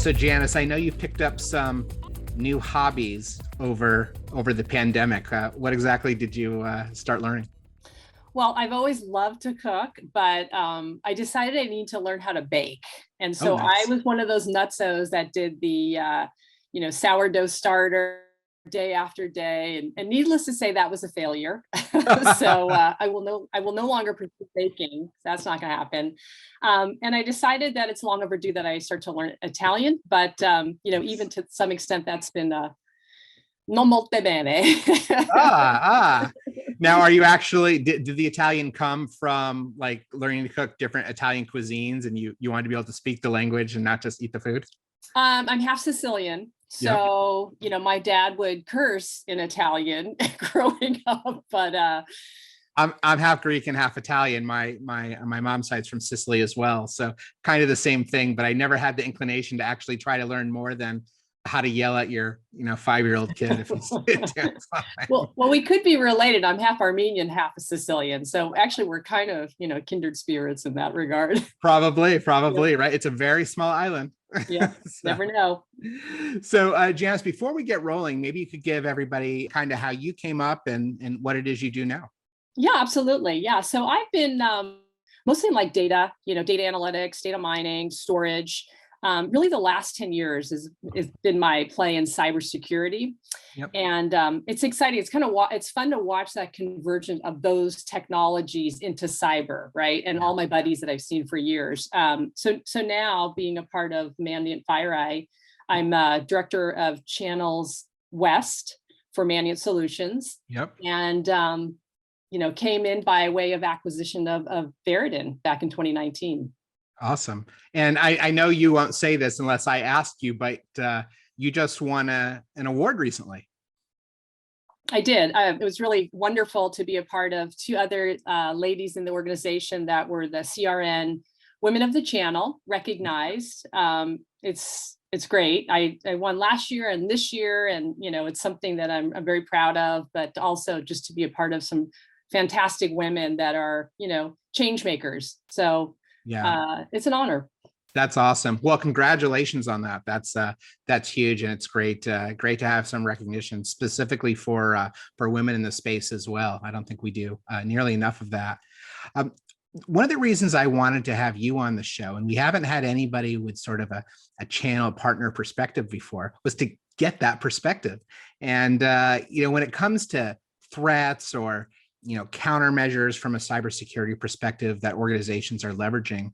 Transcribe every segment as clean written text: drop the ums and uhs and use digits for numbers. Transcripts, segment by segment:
So Janice, I know you picked up some new hobbies over the pandemic. What exactly did you start learning? Well, I've always loved to cook, but I decided I need to learn how to bake. And Oh, so I nice. was one of those nutsos that did the, sourdough starter day after day. And needless to say, that was a failure. So I will no longer pursue baking. That's not going to happen. And I decided that it's long overdue that I start to learn Italian. But, even to some extent, that's been non molto bene. Ah, ah. Now, are you actually, did the Italian come from like learning to cook different Italian cuisines and you wanted to be able to speak the language and not just eat the food? I'm half Sicilian. Yep. So, my dad would curse in Italian growing up, but I'm half Greek and half Italian. My mom's side's from Sicily as well. So kind of the same thing, but I never had the inclination to actually try to learn more than how to yell at your, 5-year-old kid if he's doing fine. well, we could be related. I'm half Armenian, half Sicilian. So actually we're kind of, kindred spirits in that regard. Probably, Yeah. right? It's a very small island. Yeah. so, Never know. so Janice, before we get rolling, maybe you could give everybody kind of how you came up and what it is you do now. Yeah, absolutely. Yeah. So I've been mostly in like data, data analytics, data mining, storage. Really the last 10 years has been my play in cybersecurity. Yep. And it's exciting. It's it's fun to watch that convergence of those technologies into cyber, right? And all my buddies that I've seen for years. So now being a part of Mandiant FireEye, I'm director of channels West for Mandiant Solutions. Yep. And came in by way of acquisition of Verodin back in 2019. Awesome. And I know you won't say this unless I ask you, but you just won an award recently. I did. It was really wonderful to be a part of two other ladies in the organization that were the CRN Women of the Channel recognized. It's great. I won last year and this year, and it's something that I'm very proud of, but also just to be a part of some fantastic women that are, change makers. So it's an honor. That's awesome. Well, congratulations on that. That's huge, and it's great to have some recognition specifically for women in the space as well. I don't think we do nearly enough of that. One of the reasons I wanted to have you on the show, and we haven't had anybody with sort of a channel partner perspective before, was to get that perspective. And when it comes to threats or countermeasures from a cybersecurity perspective that organizations are leveraging,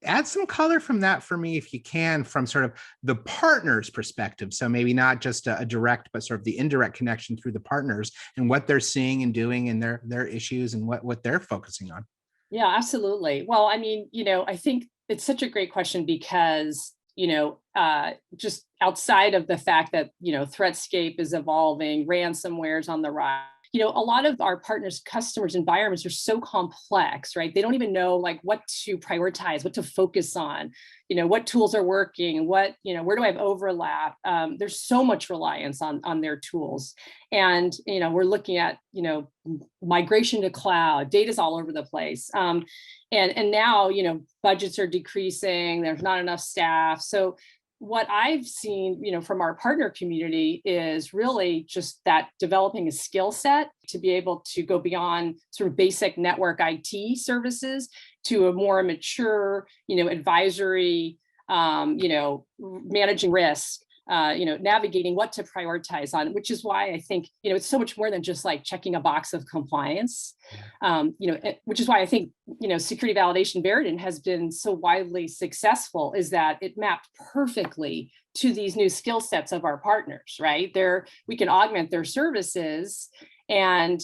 add some color from that for me if you can, from sort of the partner's perspective. So maybe not just a direct, but sort of the indirect connection through the partners and what they're seeing and doing and their issues and what they're focusing on. Yeah, absolutely. Well, I mean, I think it's such a great question because just outside of the fact that Threatscape is evolving, ransomware is on the rise. A lot of our partners, customers' environments are so complex, right? They don't even know like what to prioritize, what to focus on, what tools are working, where do I have overlap? There's so much reliance on their tools. And, we're looking at, migration to cloud, data's all over the place. And now, budgets are decreasing, there's not enough staff. So what I've seen, from our partner community is really just that developing a skill set to be able to go beyond sort of basic network IT services to a more mature, advisory, managing risk, navigating what to prioritize on, which is why I think, it's so much more than just like checking a box of compliance, which is why I think, security validation Verodin has been so widely successful, is that it mapped perfectly to these new skill sets of our partners, right? We can augment their services and,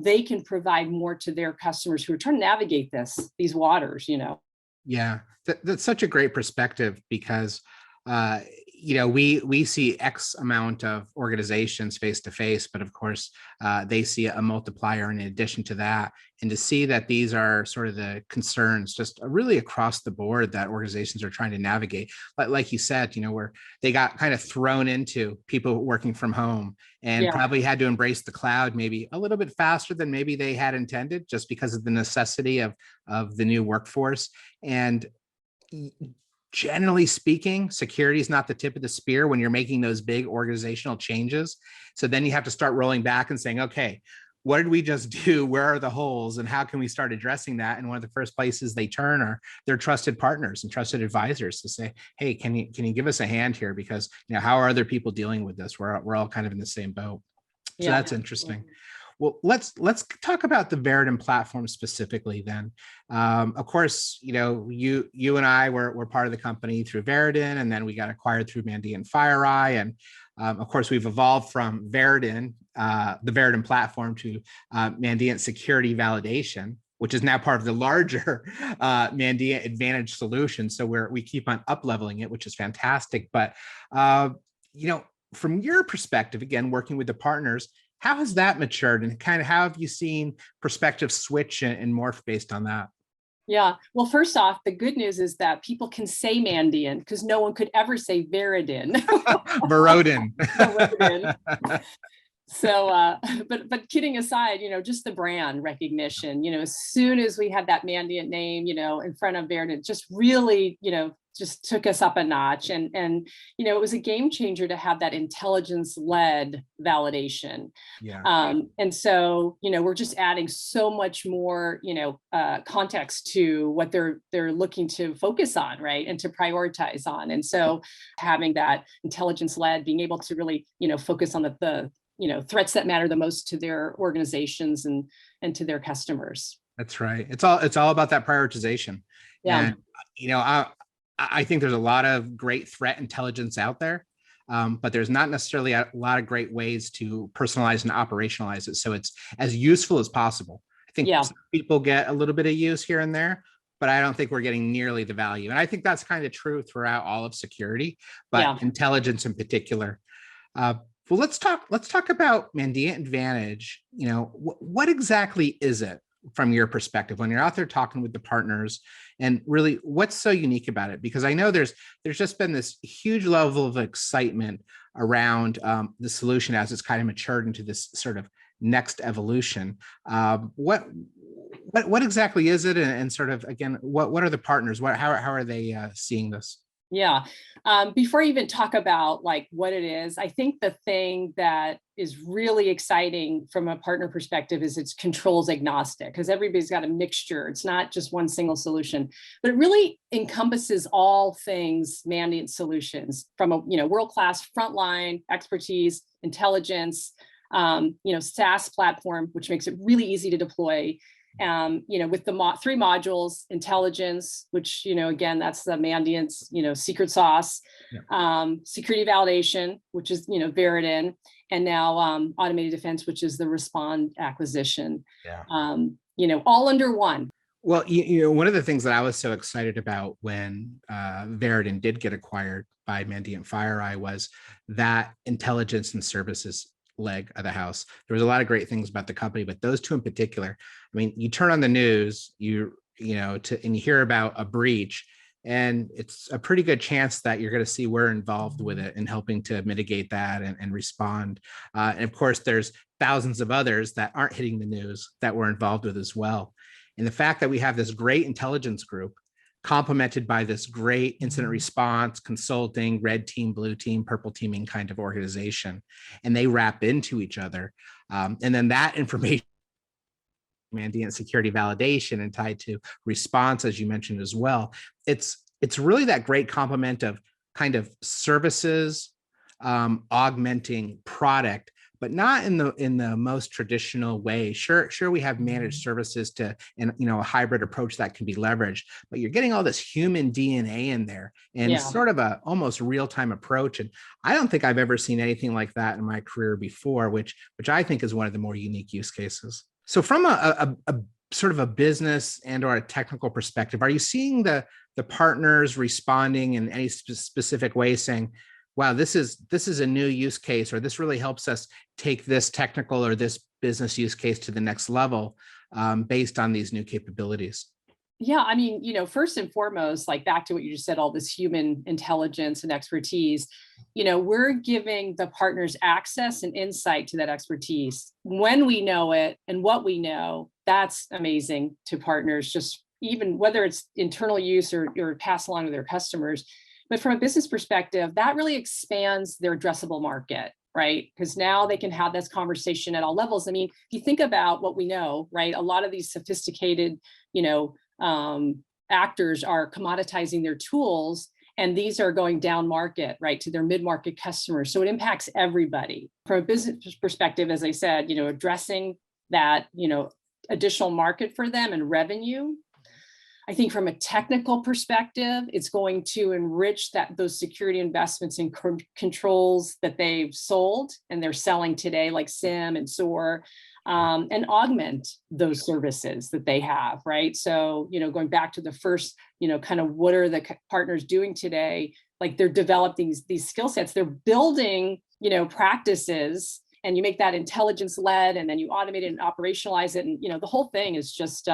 they can provide more to their customers who are trying to navigate these waters, Yeah, that's such a great perspective because we see X amount of organizations face to face, but of course, they see a multiplier in addition to that. And to see that these are sort of the concerns just really across the board that organizations are trying to navigate. But like you said, where they got kind of thrown into people working from home and probably had to embrace the cloud maybe a little bit faster than maybe they had intended, just because of the necessity of the new workforce. And generally speaking, security is not the tip of the spear when you're making those big organizational changes. So then you have to start rolling back and saying, okay, what did we just do? Where are the holes and how can we start addressing that? And one of the first places they turn are their trusted partners and trusted advisors to say, hey, can you give us a hand here? Because how are other people dealing with this? We're all kind of in the same boat. So that's interesting. Well, let's talk about the Verodin platform specifically then. Of course, you and I were part of the company through Verodin, and then we got acquired through Mandiant FireEye. And of course, we've evolved from Verodin, the Verodin platform, to Mandiant Security Validation, which is now part of the larger Mandiant Advantage solution. So we keep on up-leveling it, which is fantastic. But, from your perspective, again, working with the partners, how has that matured and kind of how have you seen perspective switch and morph based on that? Yeah, well, first off, the good news is that people can say Mandiant because no one could ever say Verodin. Verodin. Verodin. So, but kidding aside, just the brand recognition, as soon as we had that Mandiant name, in front of Verodin, just really, just took us up a notch. And it was a game changer to have that intelligence-led validation. Yeah. And so, we're just adding so much more, context to what they're looking to focus on, right? And to prioritize on. And so having that intelligence-led, being able to really, focus on the threats that matter the most to their organizations and to their customers. That's right. It's all about that prioritization. Yeah. And, I think there's a lot of great threat intelligence out there, but there's not necessarily a lot of great ways to personalize and operationalize it. So it's as useful as possible. I think some people get a little bit of use here and there, but I don't think we're getting nearly the value. And I think that's kind of true throughout all of security, but intelligence in particular. Well, let's talk about Mandiant Advantage. What exactly is it from your perspective when you're out there talking with the partners, and really what's so unique about it? Because I know there's just been this huge level of excitement around the solution as it's kind of matured into this sort of next evolution. What exactly is it, and sort of again, what are the partners? How are they seeing this? Yeah. Before I even talk about like what it is, I think the thing that is really exciting from a partner perspective is it's controls agnostic, because everybody's got a mixture. It's not just one single solution, but it really encompasses all things Mandiant Solutions from a world-class frontline expertise, intelligence, SaaS platform, which makes it really easy to deploy. With the three modules: intelligence, which, again, that's the Mandiant's, secret sauce, security validation, which is, Verodin, and now automated defense, which is the Respond acquisition, all under one. Well, one of the things that I was so excited about when Verodin did get acquired by Mandiant FireEye was that intelligence and services leg of the house. There was a lot of great things about the company, but those two in particular. I mean, you turn on the news, and you hear about a breach, and it's a pretty good chance that you're going to see we're involved with it and helping to mitigate that and respond. And of course, there's thousands of others that aren't hitting the news that we're involved with as well. And the fact that we have this great intelligence group complemented by this great incident response, consulting, red team, blue team, purple teaming kind of organization, and they wrap into each other. And then that information, Mandiant security validation, and tied to response, as you mentioned as well. It's really that great complement of kind of services augmenting product, but not in the most traditional way. Sure, we have managed services and a hybrid approach that can be leveraged, but you're getting all this human DNA in there and sort of a almost real-time approach. And I don't think I've ever seen anything like that in my career before, which I think is one of the more unique use cases. So from a sort of a business and or a technical perspective, are you seeing the partners responding in any specific way, saying, wow, this is a new use case, or this really helps us take this technical or this business use case to the next level based on these new capabilities? Yeah, I mean, first and foremost, like back to what you just said, all this human intelligence and expertise, we're giving the partners access and insight to that expertise when we know it and what we know. That's amazing to partners, just even whether it's internal use or pass along to their customers. But from a business perspective, that really expands their addressable market, right? Because now they can have this conversation at all levels. I mean, if you think about what we know, right? A lot of these sophisticated, actors are commoditizing their tools, and these are going down market, right, to their mid-market customers. So it impacts everybody. From a business perspective, as I said, addressing that, additional market for them and revenue. I think from a technical perspective, it's going to enrich those security investments and controls that they've sold and they're selling today, like SIEM and SOAR, and augment those services that they have, right? So, going back to the first, kind of what are the partners doing today? Like they're developing these skill sets, they're building, practices, and you make that intelligence led, and then you automate it and operationalize it. And, the whole thing is just,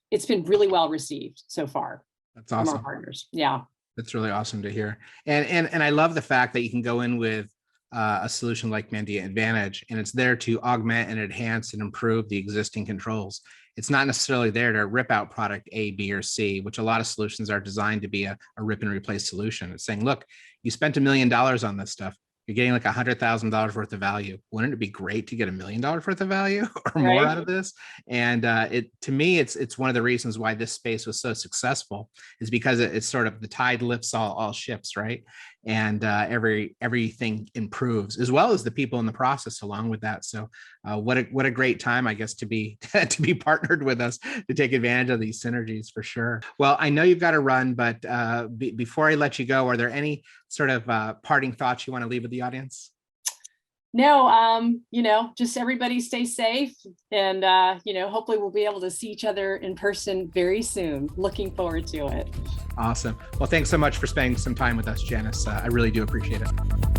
it's been really well received so far. That's awesome. From our partners. Yeah. That's really awesome to hear. And I love the fact that you can go in with a solution like Mandiant Advantage, and it's there to augment and enhance and improve the existing controls. It's not necessarily there to rip out product A, B, or C, which a lot of solutions are designed to be a rip and replace solution. It's saying, look, you spent $1 million on this stuff. You're getting like $100,000 worth of value. Wouldn't it be great to get $1 million worth of value or more out of this? And to me, it's one of the reasons why this space was so successful, is because it's sort of the tide lifts all ships, right? And everything improves, as well as the people in the process along with that. So what a great time, I guess, to be partnered with us to take advantage of these synergies for sure. Well, I know you've got to run, but before I let you go, are there any sort of parting thoughts you want to leave with the audience? No, just everybody stay safe, and hopefully we'll be able to see each other in person very soon. Looking forward to it. Awesome. Well, thanks so much for spending some time with us, Janice. I really do appreciate it.